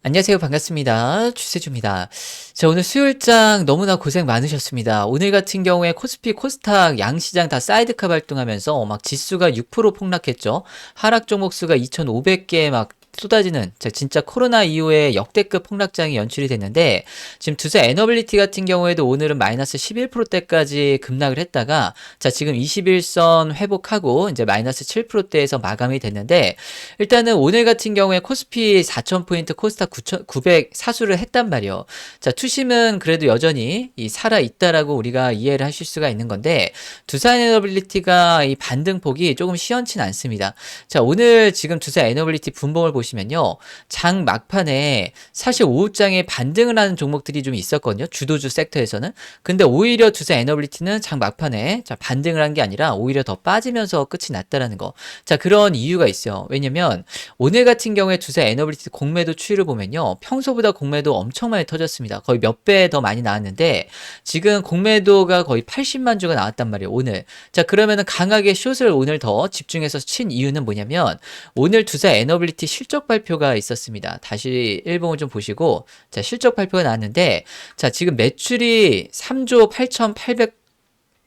안녕하세요. 반갑습니다. 주세주입니다. 자, 오늘 수요일장 너무나 고생 많으셨습니다. 오늘 같은 경우에 코스피, 코스닥 양시장 다 사이드카 발동하면서 막 지수가 6% 폭락했죠. 하락 종목 수가 2,500개 막 쏟아지는 진짜 코로나 이후에 역대급 폭락장이 연출이 됐는데, 지금 두세 에너빌리티 같은 경우에도 오늘은 마이너스 11%대까지 급락을 했다가 지금 21선 회복하고 이제 마이너스 7%대에서 마감이 됐는데, 일단은 오늘 같은 경우에 코스피 4,000포인트, 코스닥 9,900 사수를 했단 말이요. 자, 투심은 그래도 여전히 살아있다라고 우리가 이해를 하실 수가 있는 건데, 두산에너빌리티가 이 반등폭이 조금 시원치는 않습니다. 자, 오늘 지금 두산에너빌리티 분봉을 보시면요. 장 막판에 사실 오후장에 반등을 하는 종목들이 좀 있었거든요. 주도주 섹터에서는. 근데 오히려 두산에너빌리티는 장 막판에 반등을 한 게 아니라 오히려 더 빠지면서 끝이 났다라는 거. 자, 그런 이유가 있어요. 왜냐면 오늘 같은 경우에 두산에너빌리티 공매도 추이를 보면요. 평소보다 공매도 엄청 많이 터졌습니다. 거의 몇 배 더 많이 나왔는데 지금 공매도가 거의 80만 주가 나왔단 말이에요. 오늘. 자, 그러면은 강하게 숏을 오늘 더 집중해서 친 이유는 뭐냐면 오늘 두산에너빌리티 실적 발표가 있었습니다. 다시 일봉을 좀 보시고, 자, 실적 발표가 나왔는데, 자, 지금 매출이 3조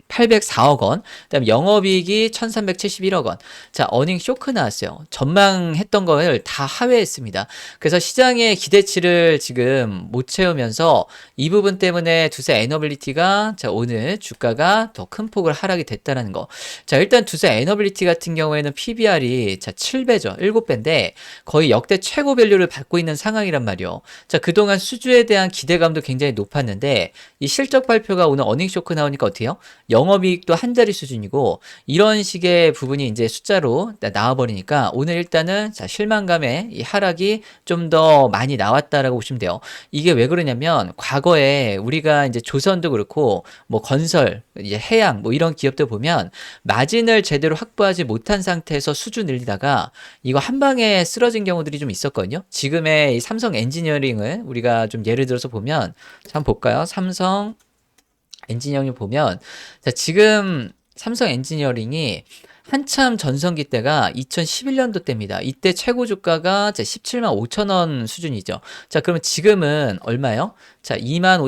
804억 원, 그다음 영업이익이 1371억 원. 자, 어닝 쇼크 나왔어요. 전망했던 걸 다 하회했습니다. 그래서 시장의 기대치를 지금 못 채우면서 이 부분 때문에 두세 에너빌리티가 오늘 주가가 더 큰 폭을 하락이 됐다는 거. 자, 일단 두세 에너빌리티 같은 경우에는 PBR이 7배죠. 7배인데 거의 역대 최고 밸류를 받고 있는 상황이란 말이요. 자, 그동안 수주에 대한 기대감도 굉장히 높았는데 이 실적 발표가 오늘 어닝 쇼크 나오니까 어때요? 영업이익도 한 자리 수준이고 이런 식의 부분이 이제 숫자로 나와버리니까 오늘 일단은 실망감의 이 하락이 좀 더 많이 나왔다라고 보시면 돼요. 이게 왜 그러냐면 과거에 우리가 이제 조선도 그렇고 뭐 건설, 이제 해양 뭐 이런 기업들 보면 마진을 제대로 확보하지 못한 상태에서 수주 늘리다가 이거 한 방에 쓰러진 경우들이 좀 있었거든요. 지금의 이 삼성 엔지니어링을 우리가 좀 예를 들어서 보면 한번 볼까요? 삼성 엔지니어링 보면 자, 지금 삼성 엔지니어링이 한참 전성기 때가 2011년도 때입니다. 이때 최고 주가가 17만 5천 원 수준이죠. 자, 그러면 지금은 얼마요? 자, 2만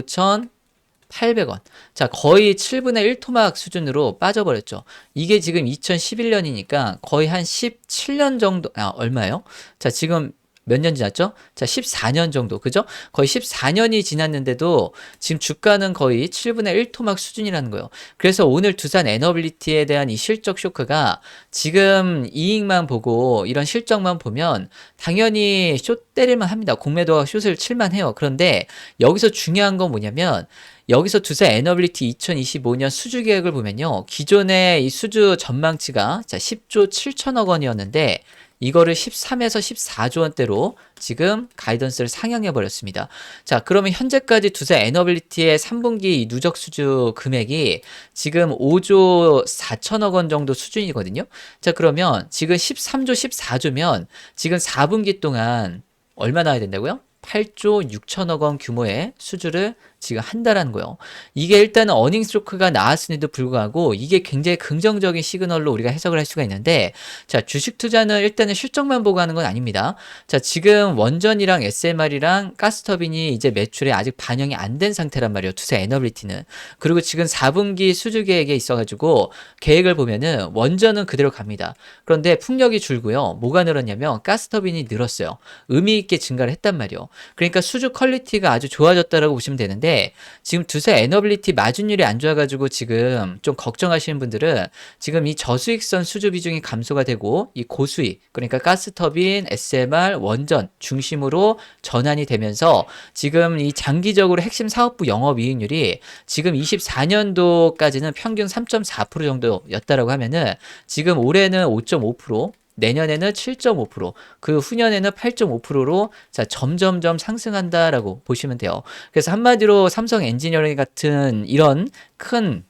5,800원. 자, 거의 7분의 1 토막 수준으로 빠져버렸죠. 이게 지금 2011년이니까 거의 한 17년 정도, 얼마요? 자, 지금 몇 년 지났죠? 자, 14년 정도, 그죠? 거의 14년이 지났는데도 지금 주가는 거의 7분의 1 토막 수준이라는 거예요. 그래서 오늘 두산 에너빌리티에 대한 이 실적 쇼크가 지금 이익만 보고 이런 실적만 보면 당연히 숏 때릴만 합니다. 공매도가 숏을 칠만 해요. 그런데 여기서 중요한 건 뭐냐면 여기서 두산 에너빌리티 2025년 수주 계획을 보면요. 기존의 이 수주 전망치가 10조 7천억 원이었는데 이거를 13에서 14조 원대로 지금 가이던스를 상향해 버렸습니다. 자, 그러면 현재까지 두산 에너빌리티의 3분기 누적 수주 금액이 지금 5조 4천억 원 정도 수준이거든요. 자, 그러면 지금 13조 14조면 지금 4분기 동안 얼마 나와야 된다고요? 8조 6천억 원 규모의 수주를 지금 한다라는 거예요. 이게 일단은 어닝스 쇼크가 나왔음에도 불구하고 이게 굉장히 긍정적인 시그널로 우리가 해석을 할 수가 있는데, 자, 주식 투자는 일단은 실적만 보고 하는 건 아닙니다. 자, 지금 원전이랑 SMR이랑 가스터빈이 이제 매출에 아직 반영이 안 된 상태란 말이에요. 두산 에너빌리티는. 그리고 지금 4분기 수주 계획에 있어가지고 계획을 보면은 원전은 그대로 갑니다. 그런데 풍력이 줄고요. 뭐가 늘었냐면 가스터빈이 늘었어요. 의미 있게 증가를 했단 말이에요. 그러니까 수주 퀄리티가 아주 좋아졌다라고 보시면 되는데, 지금 두세 에너빌리티 마진율이 안 좋아가지고 지금 좀 걱정하시는 분들은 지금 이 저수익선 수주 비중이 감소가 되고 이 고수익, 그러니까 가스터빈, SMR, 원전 중심으로 전환이 되면서 지금 이 장기적으로 핵심 사업부 영업이익률이 지금 24년도까지는 평균 3.4% 정도였다라고 하면은 지금 올해는 5.5%, 내년에는 7.5%, 그 후년에는 8.5%로 점점점 상승한다라고 보시면 돼요. 그래서 한마디로 삼성 엔지니어링 같은 이런 큰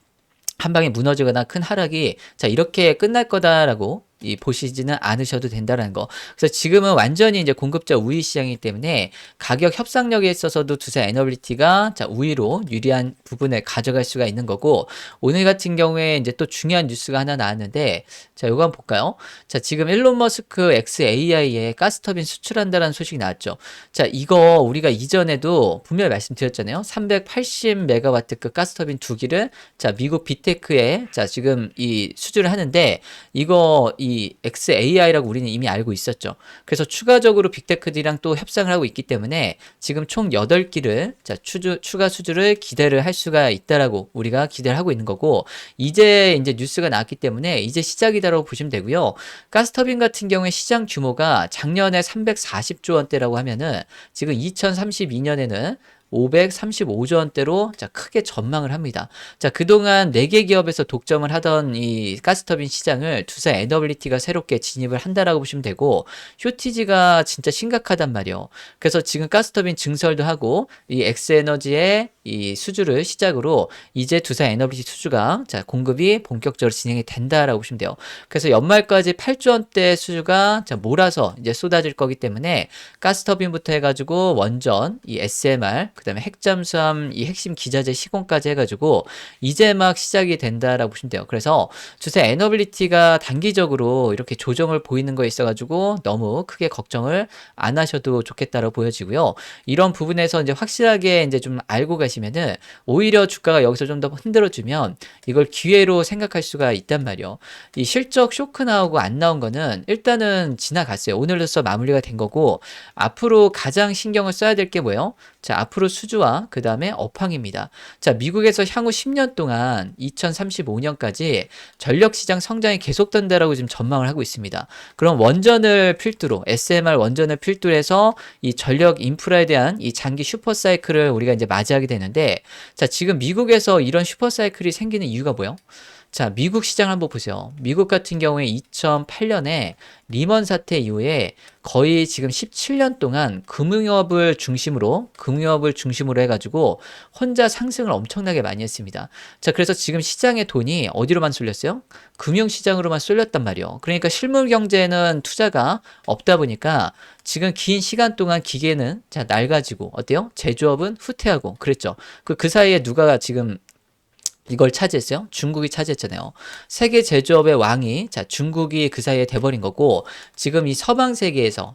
한 방에 무너지거나 큰 하락이 이렇게 끝날 거다라고 보시지는 않으셔도 된다는 거. 그래서 지금은 완전히 이제 공급자 우위 시장이기 때문에 가격 협상력에 있어서도 두산 에너빌리티가 자, 우위로 유리한 부분을 가져갈 수가 있는 거고, 오늘 같은 경우에 이제 또 중요한 뉴스가 하나 나왔는데, 자, 요거 한번 볼까요? 자, 지금 일론 머스크 xAI에 가스터빈 수출한다는 소식이 나왔죠. 자, 이거 우리가 이전에도 분명히 말씀드렸잖아요. 380메가와트급 가스터빈 2기를 자, 미국 빅테크에 자, 지금 이 수주를 하는데, 이거 이 xAI라고 우리는 이미 알고 있었죠. 그래서 추가적으로 빅테크들이랑 또 협상을 하고 있기 때문에 지금 총 8기를 자, 추가 수주를 기대를 할 수가 있다라고 우리가 기대를 하고 있는 거고, 이제 뉴스가 나왔기 때문에 이제 시작이다라고 보시면 되고요. 가스터빈 같은 경우에 시장 규모가 작년에 340조 원대라고 하면은 지금 2032년에는 535조 원대로 자, 크게 전망을 합니다. 자, 그동안 4개 기업에서 독점을 하던 이 가스터빈 시장을 두산 에너빌리티가 새롭게 진입을 한다라고 보시면 되고, 쇼티지가 진짜 심각하단 말이에요. 그래서 지금 가스터빈 증설도 하고 이 엑스에너지의 이 수주를 시작으로 이제 두산 에너빌리티 수주가 자, 공급이 본격적으로 진행이 된다라고 보시면 돼요. 그래서 연말까지 8조 원대 수주가 자, 몰아서 이제 쏟아질 거기 때문에 가스터빈부터 해가지고 원전, 이 SMR, 그 다음에 핵잠수함, 이 핵심 기자재 시공까지 해가지고 이제 막 시작이 된다라고 보시면 돼요. 그래서 두산 에너빌리티가 단기적으로 이렇게 조정을 보이는 거에 있어가지고 너무 크게 걱정을 안 하셔도 좋겠다라고 보여지고요. 이런 부분에서 이제 확실하게 이제 좀 알고 가시면은 오히려 주가가 여기서 좀 더 흔들어주면 이걸 기회로 생각할 수가 있단 말이에요. 이 실적 쇼크 나오고 안 나온 거는 일단은 지나갔어요. 오늘로써 마무리가 된 거고, 앞으로 가장 신경을 써야 될 게 뭐예요? 자, 앞으로 수주와 그 다음에 업황입니다. 자, 미국에서 향후 10년 동안 2035년까지 전력시장 성장이 계속된다라고 지금 전망을 하고 있습니다. 그럼 원전을 필두로, SMR 원전을 필두로 해서 이 전력 인프라에 대한 이 장기 슈퍼사이클을 우리가 이제 맞이하게 되는데, 자, 지금 미국에서 이런 슈퍼사이클이 생기는 이유가 뭐예요? 자, 미국 시장 한번 보세요. 미국 같은 경우에 2008년에 리먼 사태 이후에 거의 지금 17년 동안 금융업을 중심으로 해가지고 혼자 상승을 엄청나게 많이 했습니다. 자, 그래서 지금 시장의 돈이 어디로만 쏠렸어요? 금융시장으로만 쏠렸단 말이에요. 그러니까 실물 경제에는 투자가 없다 보니까 지금 긴 시간 동안 기계는 자, 낡아지고 어때요? 제조업은 후퇴하고 그랬죠. 그 사이에 누가 지금 이걸 차지했어요? 중국이 차지했잖아요. 세계 제조업의 왕이 자, 중국이 그 사이에 돼버린 거고, 지금 이 서방 세계에서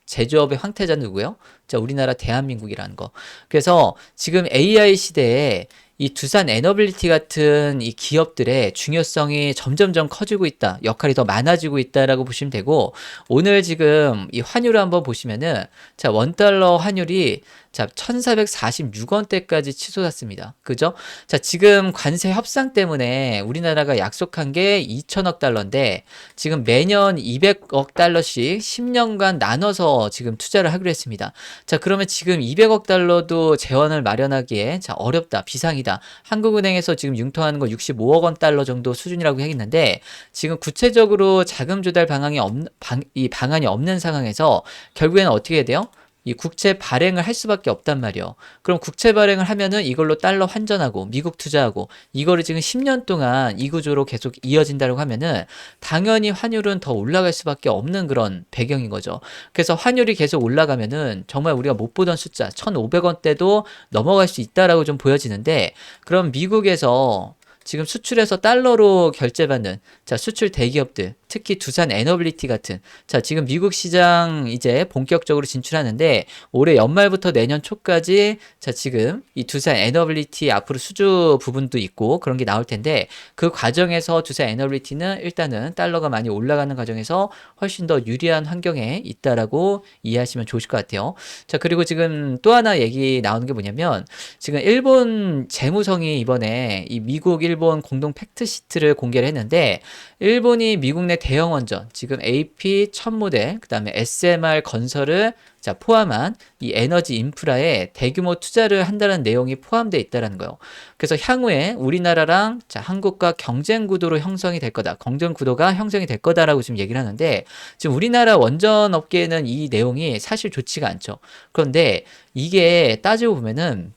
제조업의 황태자는 누구예요? 자, 우리나라 대한민국이라는 거. 그래서 지금 AI 시대에 이 두산 에너빌리티 같은 이 기업들의 중요성이 점점점 커지고 있다. 역할이 더 많아지고 있다라고 보시면 되고, 오늘 지금 이 환율을 한번 보시면은 자, 원달러 환율이 자, 1446원대까지 치솟았습니다. 그죠? 자, 지금 관세 협상 때문에 우리나라가 약속한 게 2천억 달러인데 지금 매년 200억 달러씩 10년간 나눠서 지금 투자를 하기로 했습니다. 자, 그러면 지금 200억 달러도 재원을 마련하기에 자, 어렵다. 비상이다. 한국은행에서 지금 융통하는 거 65억 원 달러 정도 수준이라고 했는데, 지금 구체적으로 자금 조달 방안이 없는 상황에서 결국에는 어떻게 해야 돼요? 이 국채 발행을 할 수밖에 없단 말이에요. 그럼 국채 발행을 하면은 이걸로 달러 환전하고 미국 투자하고 이거를 지금 10년 동안 이 구조로 계속 이어진다고 하면은 당연히 환율은 더 올라갈 수밖에 없는 그런 배경인 거죠. 그래서 환율이 계속 올라가면은 정말 우리가 못 보던 숫자 1,500원대도 넘어갈 수 있다라고 좀 보여지는데, 그럼 미국에서 지금 수출해서 달러로 결제받는 자, 수출 대기업들, 특히 두산 에너빌리티 같은 자, 지금 미국 시장 이제 본격적으로 진출하는데 올해 연말부터 내년 초까지 자, 지금 이 두산 에너빌리티 앞으로 수주 부분도 있고 그런 게 나올 텐데, 그 과정에서 두산 에너빌리티는 일단은 달러가 많이 올라가는 과정에서 훨씬 더 유리한 환경에 있다라고 이해하시면 좋으실 것 같아요. 자, 그리고 지금 또 하나 얘기 나오는 게 뭐냐면, 지금 일본 재무성이 이번에 이 미국 일본 공동 팩트시트를 공개를 했는데, 일본이 미국 내 대형 원전, 지금 AP 1000모델, 그 다음에 SMR 건설을 자, 포함한 이 에너지 인프라에 대규모 투자를 한다는 내용이 포함되어 있다는 거예요. 그래서 향후에 우리나라랑 자, 한국과 경쟁 구도로 형성이 될 거다. 경쟁 구도가 형성이 될 거다라고 지금 얘기를 하는데, 지금 우리나라 원전 업계에는 이 내용이 사실 좋지가 않죠. 그런데 이게 따지고 보면은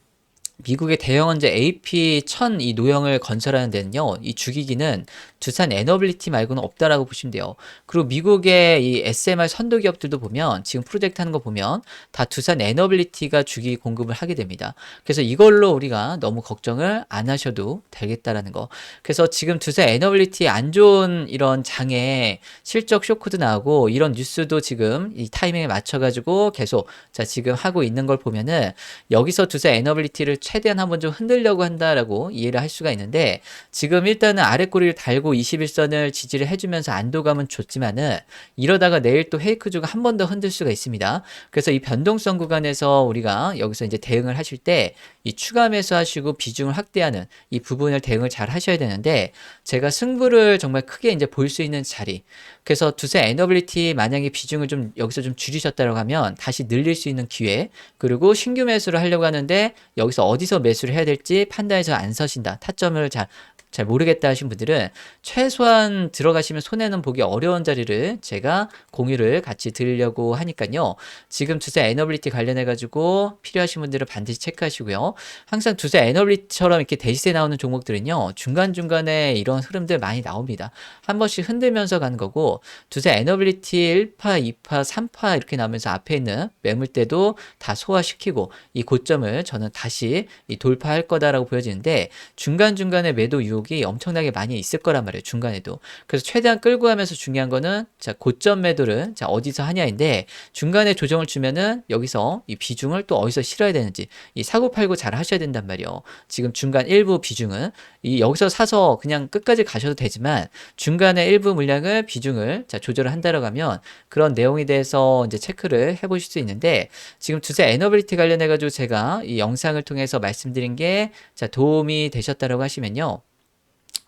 미국의 대형 원자 AP1000 이 노형을 건설하는 데는요, 이 주기기는 두산 에너빌리티 말고는 없다라고 보시면 돼요. 그리고 미국의 이 SMR 선도 기업들도 보면 지금 프로젝트 하는 거 보면 다 두산 에너빌리티가 주기기 공급을 하게 됩니다. 그래서 이걸로 우리가 너무 걱정을 안 하셔도 되겠다라는 거. 그래서 지금 두산 에너빌리티 안 좋은 이런 장에 실적 쇼크도 나오고 이런 뉴스도 지금 이 타이밍에 맞춰가지고 계속 자 지금 하고 있는 걸 보면은 여기서 두산 에너빌리티를 최대한 한번 좀 흔들려고 한다라고 이해를 할 수가 있는데 지금 일단은 아래 꼬리를 달고 21선을 지지를 해주면서 안도감은 좋지만은 이러다가 내일 또 헤이크주가 한 번 더 흔들 수가 있습니다. 그래서 이 변동성 구간에서 우리가 여기서 이제 대응을 하실 때 이 추가 매수하시고 비중을 확대하는 이 부분을 대응을 잘 하셔야 되는데 제가 승부를 정말 크게 이제 볼 수 있는 자리. 그래서 두산 에너빌리티 만약에 비중을 좀 여기서 좀 줄이셨다고 하면 다시 늘릴 수 있는 기회. 그리고 신규 매수를 하려고 하는데 여기서 어디서 매수를 해야 될지 판단해서 안 서신다. 타점을 잘 모르겠다 하신 분들은 최소한 들어가시면 손해는 보기 어려운 자리를 제가 공유를 같이 드리려고 하니까요. 지금 두산 에너빌리티 관련해 가지고 필요하신 분들은 반드시 체크하시고요. 항상 두산 에너빌리티처럼 이렇게 대시세 나오는 종목들은요. 중간중간에 이런 흐름들 많이 나옵니다. 한 번씩 흔들면서 가는 거고 두산 에너빌리티 1파, 2파, 3파 이렇게 나오면서 앞에 있는 매물대도 다 소화시키고 이 고점을 저는 다시 돌파할 거다라고 보여지는데 중간중간에 매도 유혹이 엄청나게 많이 있을 거란 말이에요. 중간에도. 그래서 최대한 끌고 가면서 중요한 거는 자 고점 매도를 자 어디서 하냐인데 중간에 조정을 주면은 여기서 이 비중을 또 어디서 실어야 되는지 이 사고 팔고 잘 하셔야 된단 말이에요. 지금 중간 일부 비중은 이 여기서 사서 그냥 끝까지 가셔도 되지만 중간에 일부 물량을 비중을 자 조절을 한다라고 하면 그런 내용에 대해서 이제 체크를 해보실 수 있는데 지금 두산 에너빌리티 관련해 가지고 제가 이 영상을 통해서 말씀드린 게 자 도움이 되셨다라고 하시면요.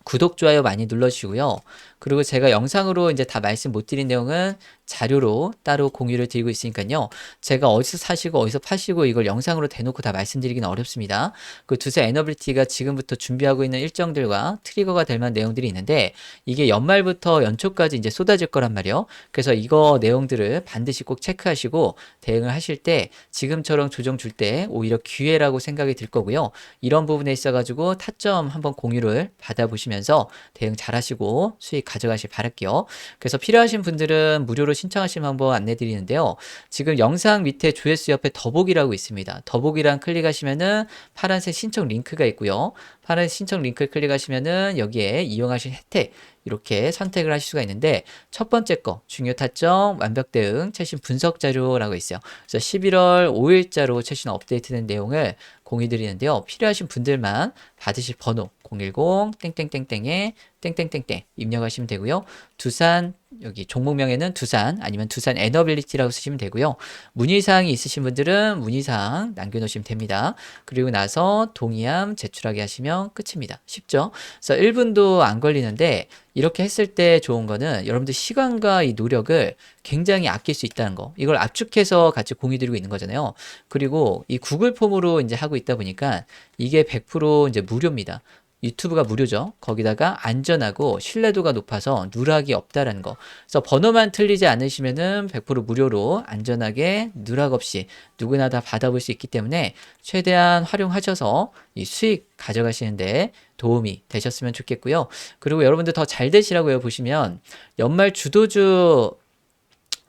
구독, 좋아요 많이 눌러주시고요. 그리고 제가 영상으로 이제 다 말씀 못 드린 내용은 자료로 따로 공유를 드리고 있으니까요. 제가 어디서 사시고 어디서 파시고 이걸 영상으로 대놓고 다 말씀드리기는 어렵습니다. 그 두산 에너빌리티가 지금부터 준비하고 있는 일정들과 트리거가 될 만한 내용들이 있는데 이게 연말부터 연초까지 이제 쏟아질 거란 말이에요. 그래서 이거 내용들을 반드시 꼭 체크하시고 대응을 하실 때 지금처럼 조정 줄 때 오히려 기회라고 생각이 들 거고요. 이런 부분에 있어가지고 타점 한번 공유를 받아보시면서 대응 잘 하시고 수익 가져가실 바랄게요. 그래서 필요하신 분들은 무료로 신청하시면 한번 안내 드리는데요. 지금 영상 밑에 조회수 옆에 더보기라고 있습니다. 더보기랑 클릭하시면은 파란색 신청 링크가 있고요. 파란색 신청 링크를 클릭하시면은 여기에 이용하실 혜택 이렇게 선택을 하실 수가 있는데 첫 번째 거 중요 타점 완벽 대응 최신 분석 자료라고 있어요. 그래서 11월 5일자로 최신 업데이트된 내용을 공유 드리는데요. 필요하신 분들만 받으실 번호 010 땡땡땡땡에 땡땡땡땡 입력하시면 되고요. 두산 여기 종목명에는 두산 아니면 두산 에너빌리티라고 쓰시면 되고요. 문의사항이 있으신 분들은 문의사항 남겨놓으시면 됩니다. 그리고 나서 동의함 제출하게 하시면 끝입니다. 쉽죠? 그래서 1분도 안 걸리는데 이렇게 했을 때 좋은 거는 여러분들 시간과 이 노력을 굉장히 아낄 수 있다는 거. 이걸 압축해서 같이 공유 드리고 있는 거잖아요. 그리고 이 구글 폼으로 이제 하고 있다 보니까 이게 100% 이제 무료입니다. 유튜브가 무료죠. 거기다가 안전하고 신뢰도가 높아서 누락이 없다라는 거. 그래서 번호만 틀리지 않으시면은 100% 무료로 안전하게 누락 없이 누구나 다 받아볼 수 있기 때문에 최대한 활용하셔서 이 수익 가져가시는데 도움이 되셨으면 좋겠고요. 그리고 여러분들 더 잘 되시라고요. 보시면 연말 주도주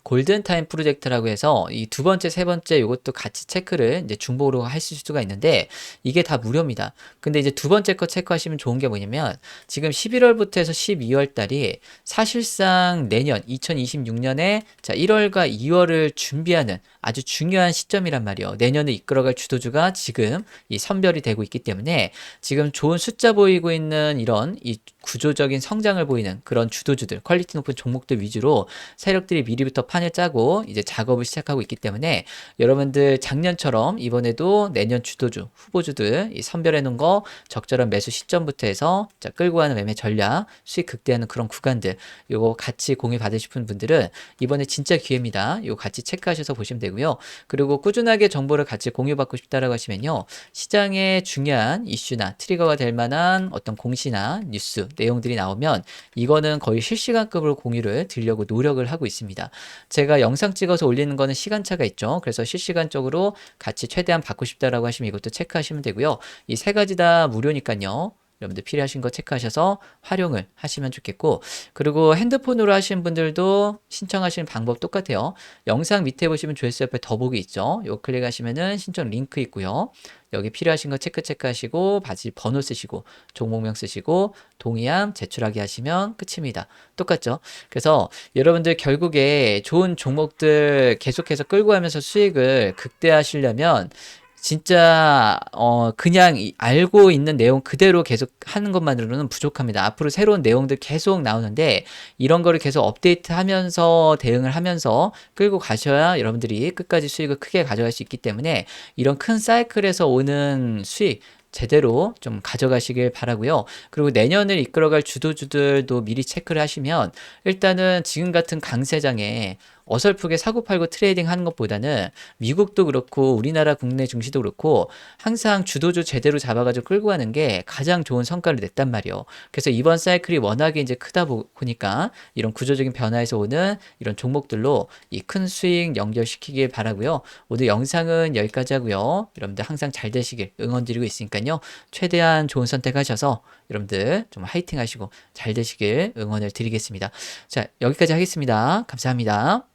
골든타임 프로젝트라고 해서 이 두 번째, 세 번째 이것도 같이 체크를 이제 중복으로 하실 수가 있는데 이게 다 무료입니다. 근데 이제 두 번째 거 체크하시면 좋은 게 뭐냐면 지금 11월부터 해서 12월 달이 사실상 내년 2026년에 자 1월과 2월을 준비하는 아주 중요한 시점이란 말이에요. 내년을 이끌어갈 주도주가 지금 이 선별이 되고 있기 때문에 지금 좋은 숫자 보이고 있는 이런 이 구조적인 성장을 보이는 그런 주도주들, 퀄리티 높은 종목들 위주로 세력들이 미리부터 판을 짜고 이제 작업을 시작하고 있기 때문에 여러분들 작년처럼 이번에도 내년 주도주, 후보주들 이 선별해 놓은 거 적절한 매수 시점부터 해서 자, 끌고 가는 매매 전략, 수익 극대화하는 그런 구간들 요거 같이 공유 받으실 분들은 이번에 진짜 기회입니다. 요거 같이 체크하셔서 보시면 되고요. 그리고 꾸준하게 정보를 같이 공유받고 싶다라고 하시면요. 시장에 중요한 이슈나 트리거가 될 만한 어떤 공시나 뉴스 내용들이 나오면 이거는 거의 실시간급으로 공유를 드리려고 노력을 하고 있습니다. 제가 영상 찍어서 올리는 거는 시간차가 있죠. 그래서 실시간적으로 같이 최대한 받고 싶다라고 하시면 이것도 체크하시면 되고요. 이 세 가지 다 무료니까요. 여러분들 필요하신 거 체크하셔서 활용을 하시면 좋겠고, 그리고 핸드폰으로 하시는 분들도 신청하시는 방법 똑같아요. 영상 밑에 보시면 조회수 옆에 더보기 있죠. 요 클릭하시면은 신청 링크 있고요. 여기 필요하신 거 체크하시고 바지 번호 쓰시고 종목명 쓰시고 동의함 제출하기 하시면 끝입니다. 똑같죠? 그래서 여러분들 결국에 좋은 종목들 계속해서 끌고 가면서 수익을 극대화하시려면 진짜 그냥 알고 있는 내용 그대로 계속 하는 것만으로는 부족합니다. 앞으로 새로운 내용들 계속 나오는데 이런 거를 계속 업데이트하면서 대응을 하면서 끌고 가셔야 여러분들이 끝까지 수익을 크게 가져갈 수 있기 때문에 이런 큰 사이클에서 오는 수익 제대로 좀 가져가시길 바라고요. 그리고 내년을 이끌어갈 주도주들도 미리 체크를 하시면 일단은 지금 같은 강세장에 어설프게 사고팔고 트레이딩 하는 것보다는 미국도 그렇고 우리나라 국내 증시도 그렇고 항상 주도주 제대로 잡아가지고 끌고 가는 게 가장 좋은 성과를 냈단 말이에요. 그래서 이번 사이클이 워낙에 이제 크다 보니까 이런 구조적인 변화에서 오는 이런 종목들로 이 큰 수익 연결시키길 바라고요. 오늘 영상은 여기까지 하고요. 여러분들 항상 잘 되시길 응원드리고 있으니까요. 최대한 좋은 선택하셔서 여러분들 좀 화이팅 하시고 잘 되시길 응원을 드리겠습니다. 자, 여기까지 하겠습니다. 감사합니다.